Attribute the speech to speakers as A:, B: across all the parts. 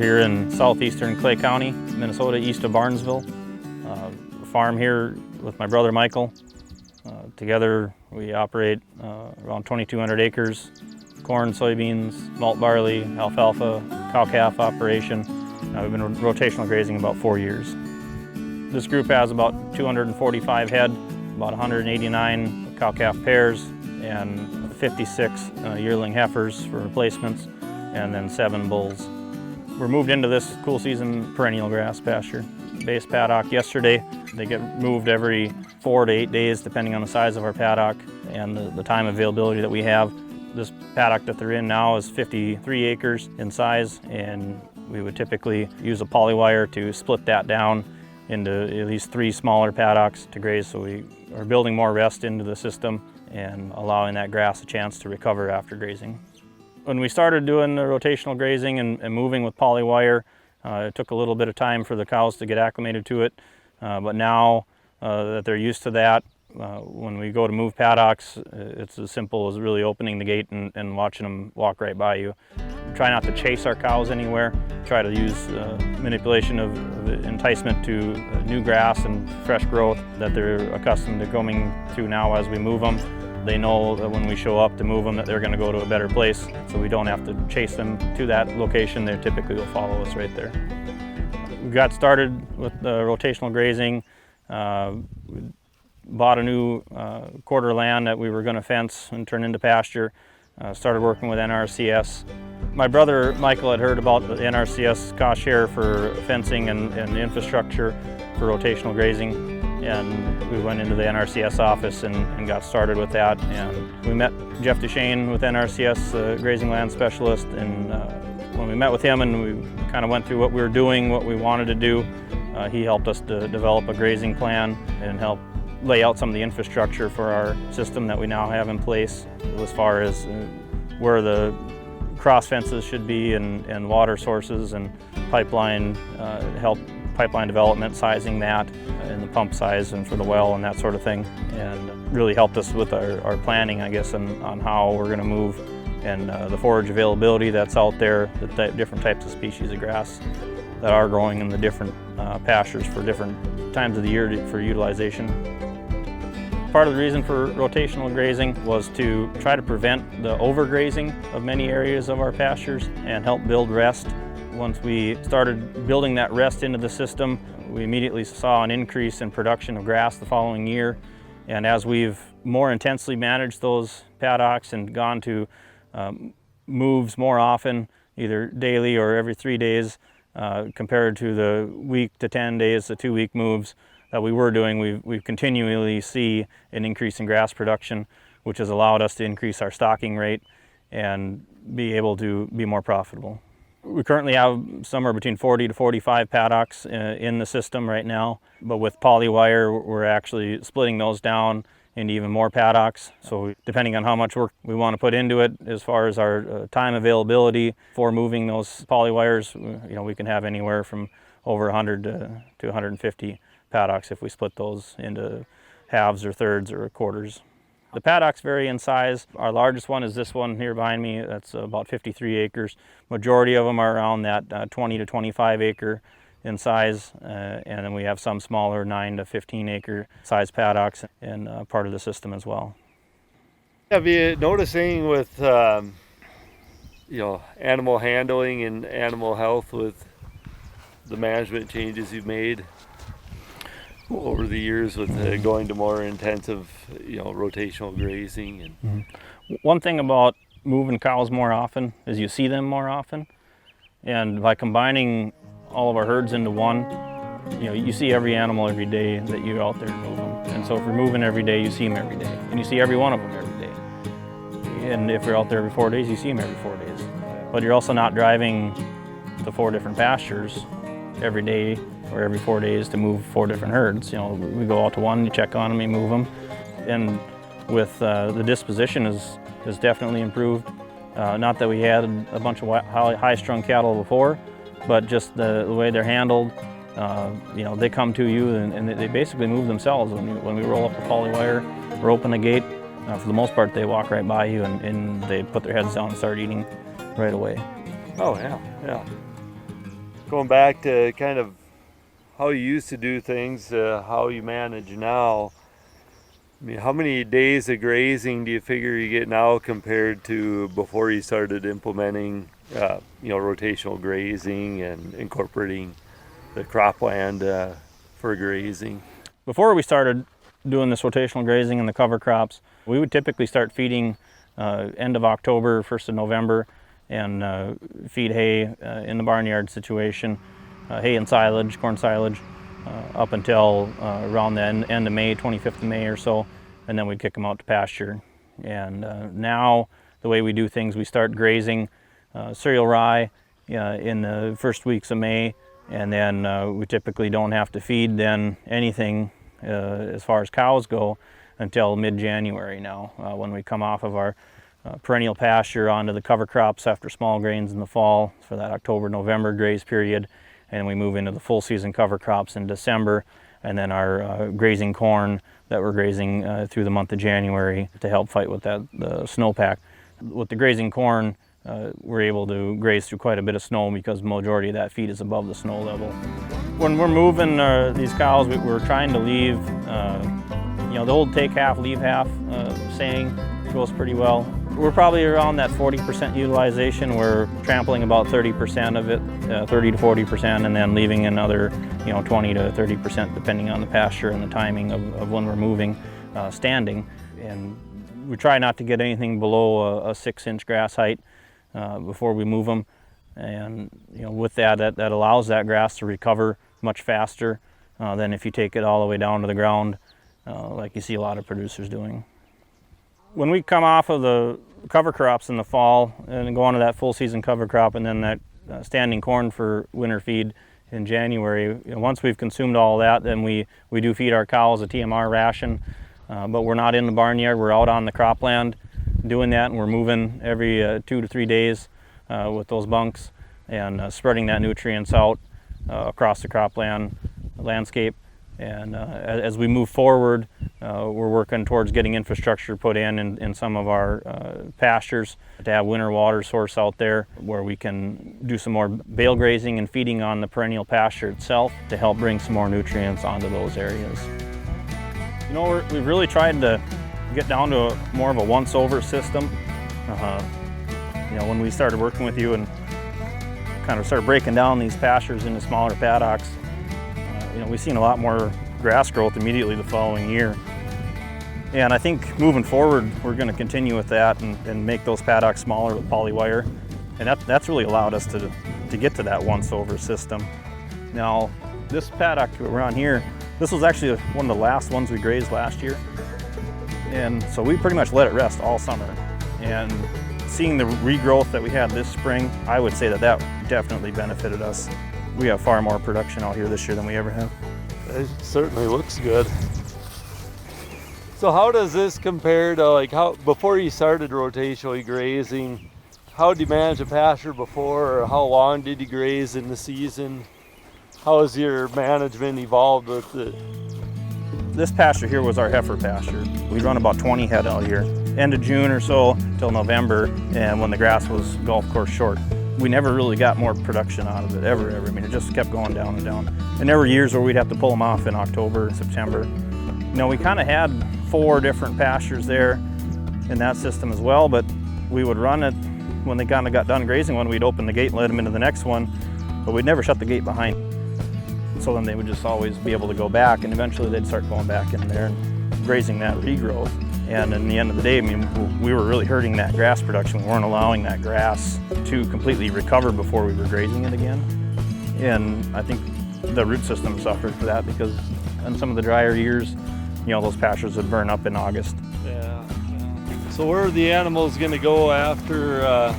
A: here in southeastern Clay County, Minnesota, east of Barnesville. Farm here with my brother Michael. Together we operate around 2,200 acres, corn, soybeans, malt barley, alfalfa, cow-calf operation. We've been rotational grazing about 4 years. This group has about 245 head, about 189 cow-calf pairs, and 56 yearling heifers for replacements, and then 7 bulls. We're moved into this cool season perennial grass pasture. Base paddock yesterday. They get moved every 4 to 8 days depending on the size of our paddock and the time availability that we have. This paddock that they're in now is 53 acres in size, and we would typically use a polywire to split that down into at least 3 smaller paddocks to graze, so we are building more rest into the system and allowing that grass a chance to recover after grazing. When we started doing the rotational grazing and moving with polywire, it took a little bit of time for the cows to get acclimated to it, but now that they're used to that, when we go to move paddocks, it's as simple as really opening the gate and watching them walk right by you. Try not to chase our cows anywhere. Try to use manipulation of enticement to new grass and fresh growth that they're accustomed to going through now as we move them. They know that when we show up to move them that they're going to go to a better place, so we don't have to chase them to that location. They typically will follow us right there. We got started with rotational grazing. We bought a new quarter land that we were going to fence and turn into pasture. Started working with NRCS. My brother Michael had heard about the NRCS cost share for fencing and infrastructure for rotational grazing, and we went into the NRCS office and got started with that. And we met Jeff Duchesne with NRCS, grazing land specialist, and when we met with him and we kind of went through what we were doing, what we wanted to do, he helped us to develop a grazing plan and help lay out some of the infrastructure for our system that we now have in place, as far as where the cross fences should be and water sources and pipeline pipeline development, sizing that, and the pump size and for the well and that sort of thing, and really helped us with our planning, I guess, on how we're going to move and the forage availability that's out there, the different types of species of grass that are growing in the different pastures for different times of the year for utilization. Part of the reason for rotational grazing was to try to prevent the overgrazing of many areas of our pastures and help build rest. Once we started building that rest into the system, we immediately saw an increase in production of grass the following year. And as we've more intensely managed those paddocks and gone to moves more often, either daily or every 3 days, compared to the week to 10 days, the 2-week moves that we were doing, we continually see an increase in grass production, which has allowed us to increase our stocking rate and be able to be more profitable. We currently have somewhere between 40 to 45 paddocks in the system right now, but with polywire, we're actually splitting those down into even more paddocks. So depending on how much work we want to put into it, as far as our time availability for moving those polywires, we can have anywhere from over 100 to 150 paddocks if we split those into halves or thirds or quarters. The paddocks vary in size. Our largest one is this one here behind me. That's about 53 acres. Majority of them are around that 20 to 25 acre in size, and then we have some smaller 9 to 15 acre size paddocks in part of the system as well.
B: Have you noticed anything with animal handling and animal health with the management changes you've made over the years with going to more intensive, rotational grazing? And
A: One thing about moving cows more often is you see them more often, and by combining all of our herds into one, you see every animal every day that you're out there to move them. And so if you're moving every day, you see them every day, and you see every one of them every day. And if you're out there every 4 days, you see them every 4 days. But you're also not driving to 4 different pastures every day or every 4 days to move 4 different herds. We go out to one, you check on them, you move them. And with the disposition has definitely improved. Not that we had a bunch of high-strung cattle before, but just the way they're handled. They come to you and they basically move themselves. When we roll up the polywire or open the gate, for the most part they walk right by you and they put their heads down and start eating right away.
B: Oh yeah, yeah. Going back to kind of how you used to do things, how you manage now, I mean, how many days of grazing do you figure you get now compared to before you started implementing, rotational grazing and incorporating the cropland for grazing?
A: Before we started doing this rotational grazing and the cover crops, we would typically start feeding end of October, 1st of November, and feed hay in the barnyard situation, hay and silage, corn silage, up until around the end of May, 25th of May or so, and then we'd kick them out to pasture. And now the way we do things, we start grazing cereal rye in the first weeks of May, and then we typically don't have to feed then anything as far as cows go until mid-January now, when we come off of our perennial pasture onto the cover crops after small grains in the fall for that October-November graze period, and we move into the full season cover crops in December, and then our grazing corn that we're grazing through the month of January to help fight with the snowpack. With the grazing corn, we're able to graze through quite a bit of snow because the majority of that feed is above the snow level. When we're moving these cows, we're trying to leave, the old take half, leave half saying goes pretty well. We're probably around that 40% utilization. We're trampling about 30% of it, 30 to 40%, and then leaving another 20 to 30% depending on the pasture and the timing of when we're moving, standing. And we try not to get anything below a 6-inch grass height before we move them. And with that allows that grass to recover much faster than if you take it all the way down to the ground, like you see a lot of producers doing. When we come off of the cover crops in the fall and go on to that full season cover crop and then that standing corn for winter feed in January, once we've consumed all that, then we do feed our cows a TMR ration, but we're not in the barnyard, we're out on the cropland doing that, and we're moving every 2 to 3 days with those bunks and spreading that nutrients out across the cropland landscape. And as we move forward, we're working towards getting infrastructure put in some of our pastures to have winter water source out there where we can do some more bale grazing and feeding on the perennial pasture itself to help bring some more nutrients onto those areas. We've really tried to get down to more of a once-over system. When we started working with you and kind of started breaking down these pastures into smaller paddocks, we've seen a lot more grass growth immediately the following year. And I think moving forward, we're going to continue with that and make those paddocks smaller with polywire. And that's really allowed us to get to that once-over system. Now, this paddock we're on here, this was actually one of the last ones we grazed last year. And so we pretty much let it rest all summer. And seeing the regrowth that we had this spring, I would say that definitely benefited us. We have far more production out here this year than we ever have.
B: It certainly looks good. So how does this compare to how before you started rotationally grazing? How did you manage a pasture before, or how long did you graze in the season? How has your management evolved with it?
A: This pasture here was our heifer pasture. We run about 20 head out here. End of June or so till November, and when the grass was golf course short. We never really got more production out of it, ever. I mean, it just kept going down and down. And there were years where we'd have to pull them off in October, September. We kind of had 4 different pastures there in that system as well, but we would run it when they kind of got done grazing one, we'd open the gate and let them into the next one, but we'd never shut the gate behind. So then they would just always be able to go back, and eventually they'd start going back in there and grazing that regrowth. And in the end of the day, we were really hurting that grass production. We weren't allowing that grass to completely recover before we were grazing it again. And I think the root system suffered for that because in some of the drier years, those pastures would burn up in August.
B: Yeah. So where are the animals going to go after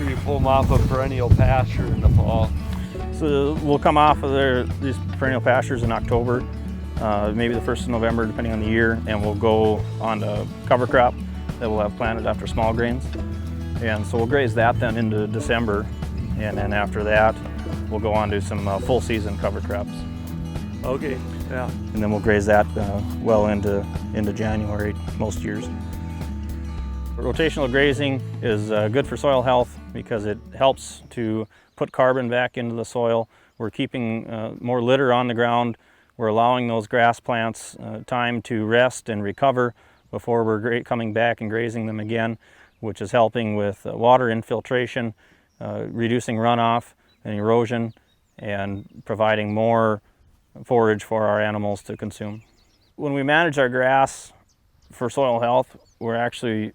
B: you pull them off a perennial pasture in the fall?
A: So we'll come off of these perennial pastures in October. Maybe the 1st of November, depending on the year, and we'll go on to cover crop that we'll have planted after small grains. And so we'll graze that then into December, and then after that, we'll go on to some full season cover crops.
B: Okay, yeah.
A: And then we'll graze that well into January most years. Rotational grazing is good for soil health because it helps to put carbon back into the soil. We're keeping more litter on the ground. We're allowing those grass plants time to rest and recover before we're coming back and grazing them again, which is helping with water infiltration, reducing runoff and erosion, and providing more forage for our animals to consume. When we manage our grass for soil health, we're actually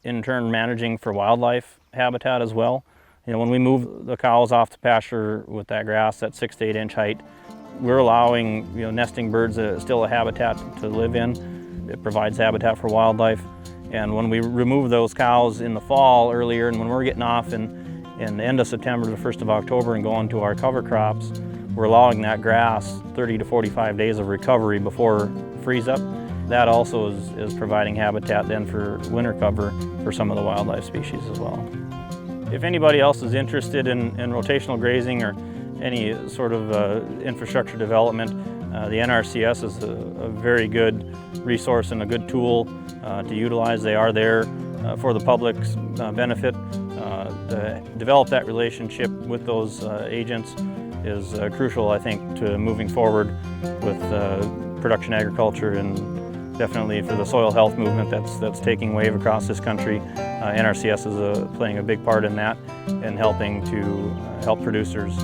A: in turn managing for wildlife habitat as well. When we move the cows off the pasture with that grass at 6 to 8 inch height, we're allowing nesting birds still a habitat to live in. It provides habitat for wildlife. And when we remove those cows in the fall earlier, and when we're getting off in the end of September to the 1st of October and going to our cover crops, we're allowing that grass 30 to 45 days of recovery before freeze up. That also is providing habitat then for winter cover for some of the wildlife species as well. If anybody else is interested in rotational grazing or any sort of infrastructure development, the NRCS is a very good resource and a good tool to utilize. They are there for the public's benefit. To develop that relationship with those agents is crucial, I think, to moving forward with production agriculture, and definitely for the soil health movement that's taking wave across this country. NRCS is playing a big part in that and helping to help producers.